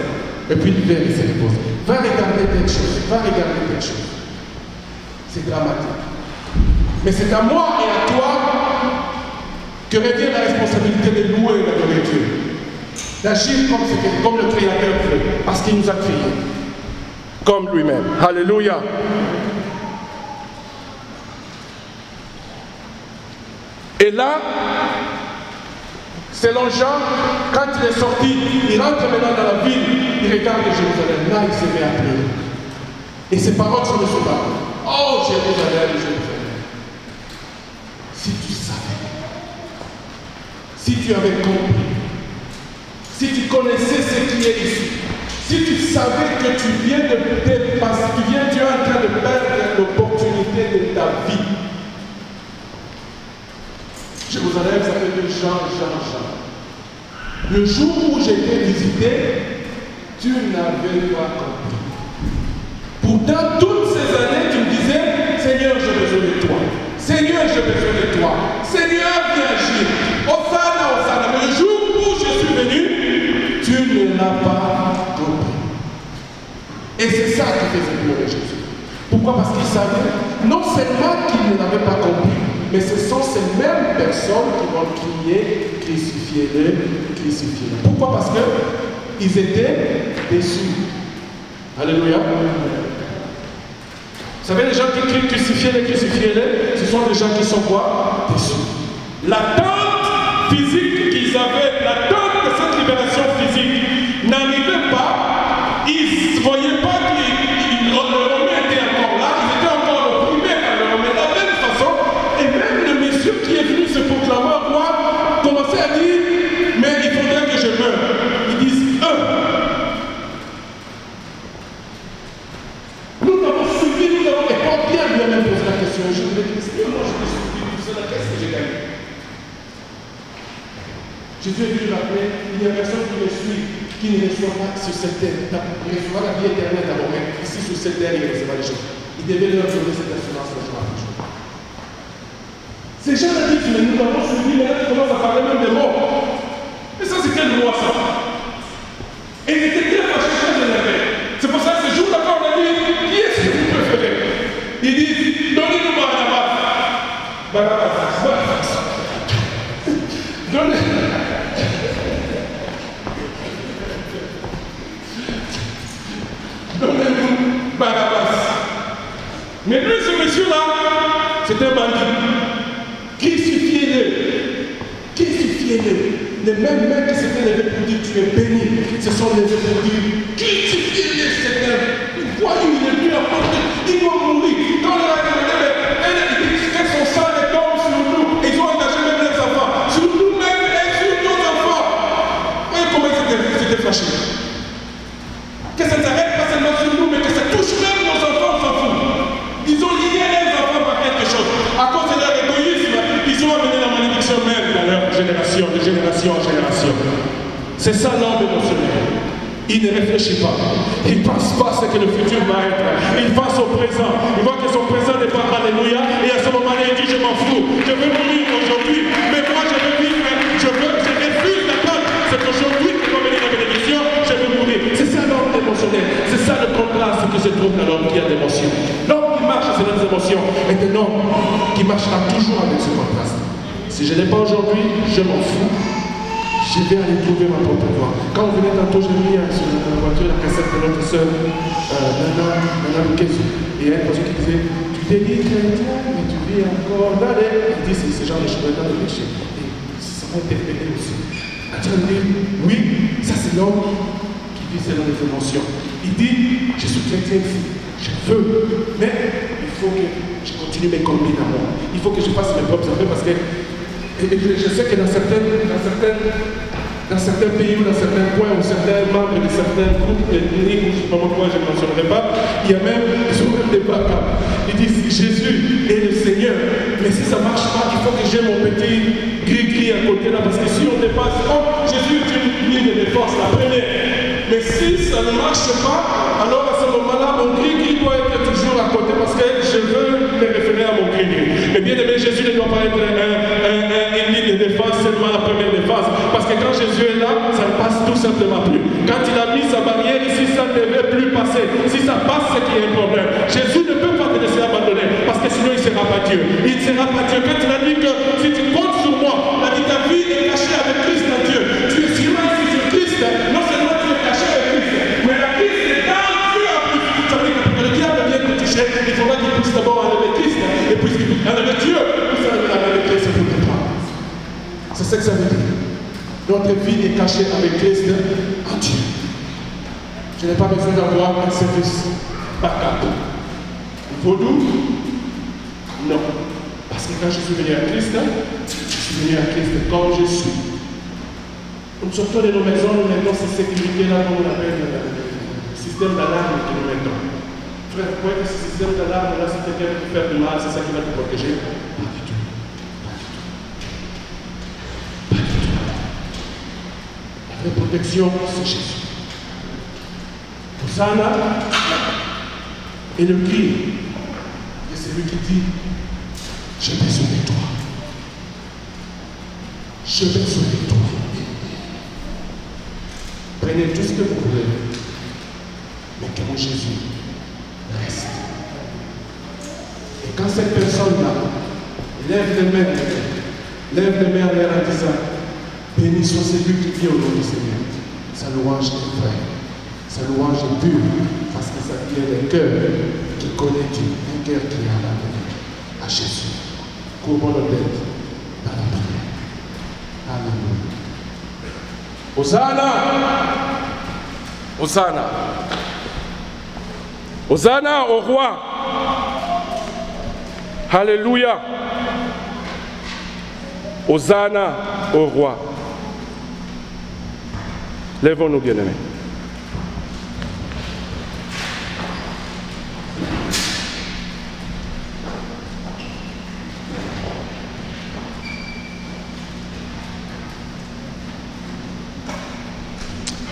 Et puis l'hiver, il se repose. Va regarder telle chose. C'est dramatique. Mais c'est à moi et à toi que revient la responsabilité de louer et d'adorer Dieu. D'agir comme le Créateur veut, parce qu'il nous a créés. Comme lui-même. Alléluia. Et là, selon Jean, quand il est sorti, il rentre maintenant dans la ville, il regarde Jérusalem. Là, il se met à prier. Et ses paroles sont de ce bas. Oh, Jérusalem, Jérusalem. Si tu savais, si tu avais compris, si tu connaissais ce qui est ici, si tu savais que tu viens de dépasser, tu es en train de perdre l'opportunité de ta vie. Jérusalem, ça fait de Jean. Le jour où j'étais visité, tu n'avais pas compris. Pourtant, toutes ces années, tu me disais, Seigneur, j'ai besoin de toi. Seigneur, j'ai besoin de toi. Seigneur, viens agir. Hosanna. Mais le jour où je suis venu, tu ne l'as pas compris. Et c'est ça qui faisait pleurer Jésus. Pourquoi? Parce qu'il savait, non seulement qu'il ne l'avait pas compris, mais ce sont ces mêmes personnes qui vont crier, crucifiez-le, crucifiez-le. Pourquoi? Parce qu'ils étaient déçus. Alléluia. Vous savez, les gens qui crient crucifiez-le, ce sont des gens qui sont quoi? Déçus. L'attente physique qu'ils avaient, l'attente de cette libération physique n'arrivait pas. Ils ne voyaient pas que le Romain était encore là, ils étaient encore opprimés par le Romain. De la même façon, et même le monsieur qui est venu se proclamer roi commençait à dire, mais il faudrait que je meure. Ils disent, nous avons suivi, et pas bien lui a même posé la question. Je lui ai dit, Seigneur, moi je t'ai suivi tout seul, qu'est-ce que j'ai gagné? Jésus est venu rappeler, il y a personne qui me suit, qui ne reçoit pas sur cette terre. Il recevra la vie éternelle d'abord, mais ici sur cette terre, il recevra les choses. Il devait leur donner cette assurance le jour après jour. Ces gens-là disent, mais nous avons suivi, mais là tu commences à parler même des mots. Mais ça, c'est quelle loi ça? Et il était très fâché quand je l'avais. C'est pour ça que ce jour-là, quand on a dit, qui est-ce que vous préférez? Il dit, donnez-nous Barnabas. Barnabas. Donnez-nous. Donnez-nous Barnabas. Mais lui, ce monsieur-là, c'est un bandit. Crucifiez-le. Crucifiez-le. Les mêmes mains qui s'étaient levées pour dire tu es béni, se sont levées pour dire crucifiez-le, c'est un voyou, il est venu à porter, il doit mourir. Quand on a dit que son sang tombe sur nous, ils ont engagé même les enfants, sur nous-mêmes et sur nos enfants. Voyez comment ils s'étaient fâchés. Que ça ne s'arrête pas seulement sur nous, mais que ça touche même nos enfants, on s'en fout. Ils ont lié les enfants par quelque chose. À cause de leur égoïsme, ils ont amené la malédiction même dans leur génération, de génération en génération. C'est ça l'homme émotionnel. Il ne réfléchit pas. Il ne pense pas ce que le futur va être. Il pense au présent. Il voit que son présent n'est pas alléluia. Et à ce moment-là, il dit je m'en fous. Je veux mourir aujourd'hui. Mais moi, je veux vivre. Je refuse d'attendre. C'est aujourd'hui que va venir la bénédiction. Je veux mourir. C'est ça l'homme émotionnel. C'est ça le contraste qui se trouve dans l'homme qui a d'émotion. L'homme qui marche selon les émotions est un homme qui marchera toujours avec ce contraste. Si je n'ai pas aujourd'hui, je m'en fous. Je vais aller trouver ma propre voie. Quand on venait tantôt, j'ai mis sur la voiture la cassette de notre soeur, Nana Lukesu. Et elle, parce qu'il disait, tu t'es dit chrétien, mais tu vis encore. Il dit, c'est ce genre de choses dans le péché. Et ça m'a interpellé aussi. La Dieu me dit, oui, ça c'est l'homme qui vit selon les émotions. Il dit, je suis chrétien, je veux, mais il faut que je continue mes combines à moi. Il faut que je fasse mes propres affaires parce que je sais que dans certains pays ou dans certains coins ou certains membres de certains groupes ethniques, je ne sais pas pourquoi je ne mentionnerai pas, il y a même des backups. Ils disent Jésus est le Seigneur, mais si ça ne marche pas, il faut que j'ai mon petit gris-gris à côté là, parce que si on dépasse, oh, Jésus est une ligne de défense, la première. Mais si ça ne marche pas, alors à ce moment-là, mon gris-gris doit être toujours à côté parce que je veux me référer à mon gris-gris. Mais bien aimé, Jésus ne doit pas être une ligne de défense, seulement la première défense. Parce que quand Jésus est là, ça ne passe tout simplement plus. Quand il a mis sa barrière ici, ça ne devait plus passer. Si ça passe, c'est qu'il y a un problème. Jésus ne peut pas te laisser abandonner parce que sinon il ne sera pas Dieu. Il ne sera pas Dieu. Quand il a dit que si tu comptes sur moi, il a dit ta vie est cachée avec Christ en Dieu. Tu es sur Christ, non seulement tu es caché avec Christ, mais la Christ est dans Dieu en plus. Ça veut dire que le diable vient te toucher, il faudra qu'il puisse d'abord enlever Christ, et puis enlever Dieu, puis ça va enlever Christ pour te prendre. C'est ce que ça veut dire. Notre vie est cachée avec Christ en Dieu. Je n'ai pas besoin d'avoir un service backup. Vaudou? Non. Parce que quand je suis venu à Christ, je suis venu à Christ comme je suis. Nous sortons de nos maisons, nous mettons cette sécurité-là, comme on appelle le système d'alarme que nous mettons. Frère, vous croyez que ce système d'alarme-là, si quelqu'un peut faire du mal, c'est ça qui va te protéger? Pas du tout. Pas du tout. Pas du tout. La vraie protection, c'est Jésus. Hosanna et le cri de celui qui dit, j'ai besoin de toi. J'ai besoin de toi. Prenez tout ce que vous voulez, mais que mon Jésus reste. Et quand cette personne-là lève les mains en l'air en disant, béni soit celui qui vit au nom du Seigneur, sa louange est vraie, sa louange est pure, parce que ça vient d'un cœur qui connaît Dieu, un cœur qui est abandonné à Jésus. Couvrons nos têtes dans la prière. Alléluia. Hosanna! Hosanna! Hosanna au roi! Alléluia! Hosanna au roi! Lèvons-nous, bien-aimés.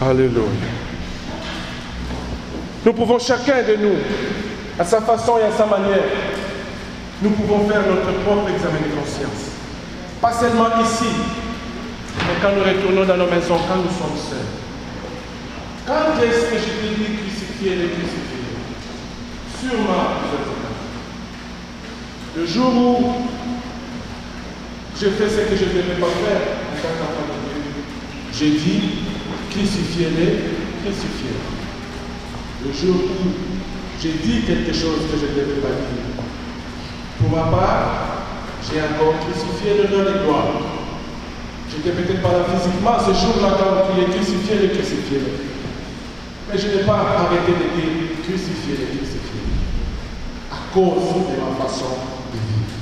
Alléluia. Nous pouvons chacun de nous, à sa façon et à sa manière, nous pouvons faire notre propre examen de conscience. Pas seulement ici, mais quand nous retournons dans nos maisons, quand nous sommes seuls. Quand est-ce que je te dis crucifier les crucifiés? Sûrement, le jour où je fais ce que je ne devais pas faire en tant qu'enfant de Dieu, j'ai dit crucifiez-les, crucifiez-les. Le jour où j'ai dit quelque chose que je ne devais pas dire, pour ma part, j'ai encore crucifié le nom de gloire. Je n'étais peut-être pas là physiquement ce jour-là quand on criait crucifiez-les, crucifiez-les. Mais je n'ai pas arrêté de dire crucifiez-les, crucifiez-les. À cause de ma façon de vivre.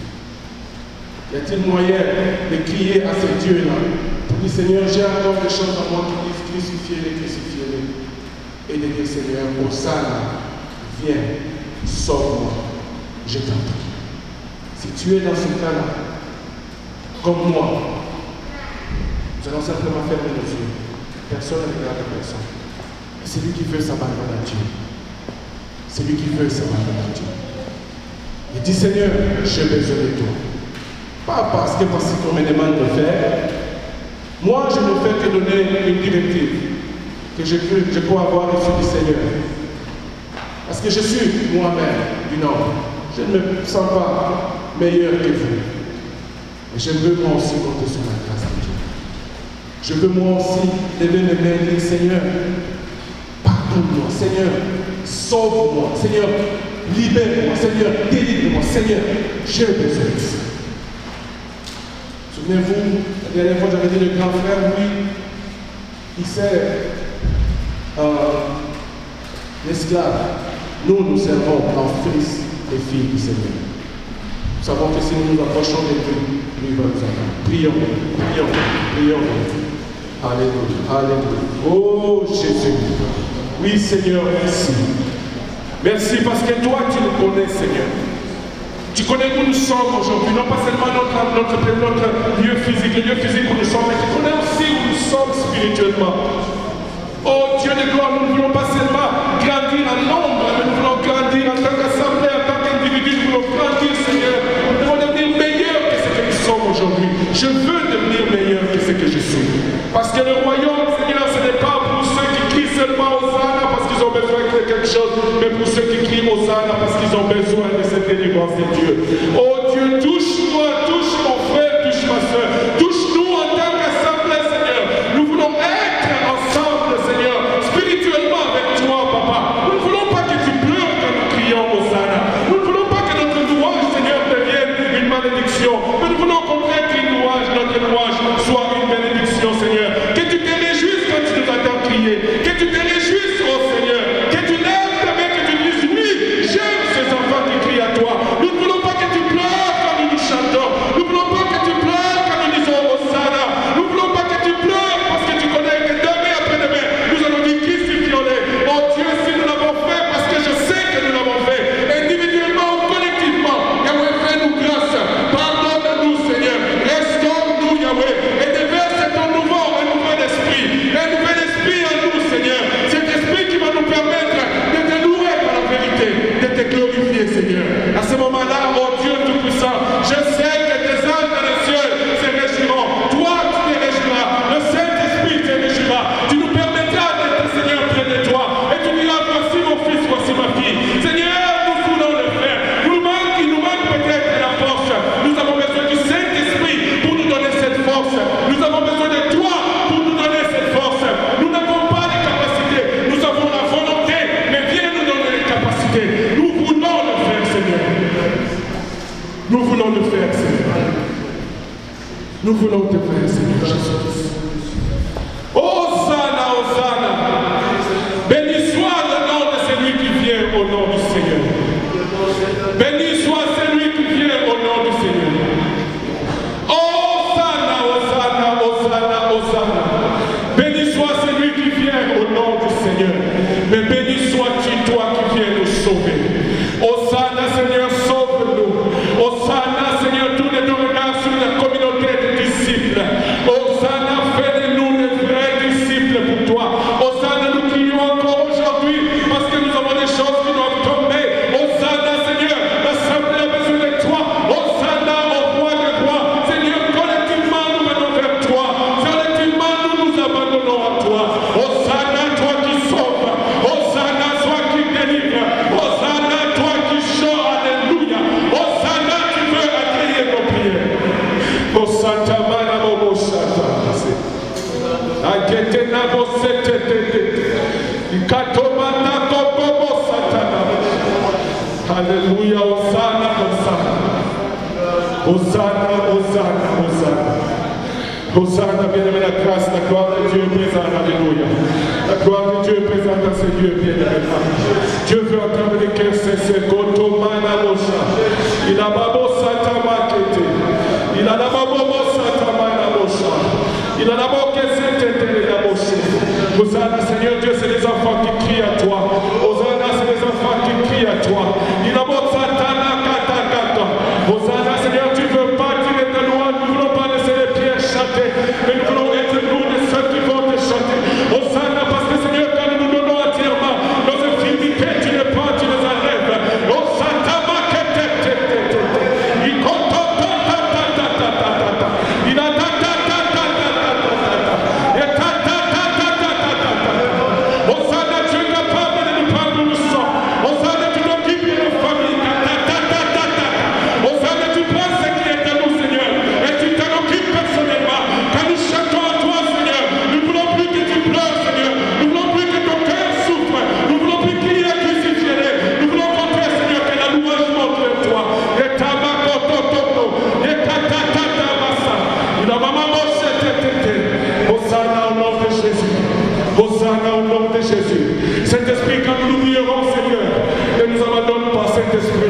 Y a-t-il moyen de crier à ce Dieu-là pour dire Seigneur, j'ai encore des choses en moi qui disent crucifiez-les, crucifiez-les. Et de dire Seigneur, Hosanna, viens, sauve-moi, je t'en prie. Si tu es dans ce cas-là, comme moi, nous allons simplement fermer nos yeux. Personne ne regarde personne. Et c'est lui qui veut s'abandonner à Dieu. C'est lui qui veut s'abandonner à Dieu. Il dit Seigneur, j'ai besoin de toi. Pas parce qu'on me demande de faire. Moi, je ne fais que donner une directive que je peux avoir reçue du Seigneur. Parce que je suis moi-même du Nord. Je ne me sens pas meilleur que vous. Mais je veux moi aussi compter sur la grâce de Dieu. Je veux moi aussi lever mes mains et dire Seigneur, pardonne-moi, Seigneur, sauve-moi, Seigneur, libère-moi, Seigneur, délivre-moi, Seigneur, j'ai besoin de ça. Souvenez-vous, la dernière fois j'avais dit le grand frère, oui, qui sert l'esclave. Nous servons en fils et filles du Seigneur. Nous savons que si nous nous approchons de lui, lui va nous entendre. Prions, prions, prions. Alléluia, alléluia. Oh Jésus. Oui Seigneur, merci. Merci parce que toi tu nous connais Seigneur. Tu connais où nous sommes aujourd'hui, non pas seulement notre lieu physique, le lieu physique où nous sommes, mais tu connais aussi où nous sommes spirituellement. Oh Dieu de gloire, nous ne voulons pas seulement grandir en nombre, mais nous voulons grandir en tant qu'assemblée, en tant qu'individu, nous voulons grandir Seigneur. Nous voulons devenir meilleurs que ce que nous sommes aujourd'hui. Je veux devenir meilleur que ce que je suis. Parce que le royaume Seigneur, ce n'est pas pour ceux qui crient seulement Hosanna parce qu'ils ont besoin de quelque chose, mais pour ceux qui crient Hosanna parce qu'ils ont besoin de cette délivrance de Dieu. Oh Dieu, touche-moi, touche mon frère, touche ma soeur, touche-nous en tant qu'assemblée Seigneur. Nous voulons être ensemble Seigneur, spirituellement avec toi Papa. Nous ne voulons pas que tu pleures quand nous crions Hosanna. Nous ne voulons pas que notre louange Seigneur devienne une malédiction, mais nous voulons qu'au contraire que notre louange soit une bénédiction Seigneur. Que tu te réjouisses quand tu nous entends crier, que tu te réjouisses oh Seigneur, que tu lèves ta main, que tu dises oui, j'aime ces enfants qui crient à toi. Nous ne voulons pas que tu pleures quand nous nous chantons. Nous ne voulons pas que tu pleures quand nous disons Hosanna. Nous ne voulons pas que tu pleures parce que tu connais que demain après demain, nous allons dire qui s'est violé. Oh Dieu, si nous l'avons fait, parce que je sais que nous l'avons fait, individuellement ou collectivement, Yahweh, fais-nous grâce. Pardonne-nous, Seigneur. Restaure-nous, Yahweh. Et déverse ton un nouvel esprit. Un nouvel esprit en nous, Seigneur. Cet esprit qui va nous permettre de te louer par la vérité, de te glorifier, Seigneur. À ce moment-là, oh Dieu Tout-Puissant, je sais que tes anges dans les cieux se réjouiront. Toi, tu te réjouiras. Le Saint-Esprit te réjouira. Tu nous permettras d'être, Seigneur, près de toi. Et tu diras, voici mon fils, voici ma fille. Seigneur, nous voulons le faire. Il nous manque peut-être la force. Nous avons besoin du Saint-Esprit pour nous donner cette force. Nous avons besoin de toi pour nous donner cette force. Nous n'avons pas les capacités. Nous avons la volonté, mais viens nous donner les capacités. Nous voulons le faire, Seigneur. Nous voulons le faire, Seigneur. Nous voulons te faire, Seigneur Jésus. Hosanna, Hosanna. Béni soit le nom de celui qui vient au nom du Seigneur. Béni soit celui qui vient au nom du Seigneur. Hosanna, Hosanna, Hosanna, Hosanna. Béni soit celui qui vient au nom du Seigneur. Mais béni sois-tu toi qui viens nous sauver. Hosanna, Seigneur, sauve-nous. Hosanna, Seigneur, tourne ton regard sur la communauté des disciples. Hosanna, fais de nous des vrais disciples pour toi. Hosanna, nous crions encore aujourd'hui parce que nous avons des choses qui doivent tomber. Hosanna, Seigneur, l'assemblée a besoin de toi. Hosanna au roi des rois. Seigneur, collectivement nous venons vers toi. Collectivement nous nous abandonnons à toi. Hosanna, toi qui sauves. Hosanna, toi qui délivres. Hosanna, toi qui chants. Alléluia. Hosanna, tu veux accueillir nos prières. Hosanna, Manamo Sata. Aketena Bosete. Ikatomana Kobobo Satana. Alléluia, Hosanna, Hosanna. Hosanna, Hosanna, Hosanna. Hosanna, bien-aimé, la grâce, la gloire de Dieu est présente, alléluia. La gloire de Dieu est présente dans ces lieux, bien-aimé. Dieu veut entendre les cœurs sincères. Kotomana Mosha. Il a Babo Satamakete. Il a la Babo Satamana Mosha. Il a la Babo Kesete la Moshe. Hosanna, Seigneur Dieu, c'est les enfants qui crient à toi. Hosanna, c'est les enfants qui crient à toi. Il a Babo Satana Katakata. Hosanna, Seigneur, tu veux pas tirer ta loi. Nous ne voulons pas laisser les pierres chanter, mais nous voulons être nous de ceux qui vont te chanter. Hosanna, parce que Seigneur, quand nous nous donnons entièrement nos infirmités, tu Saint-Esprit.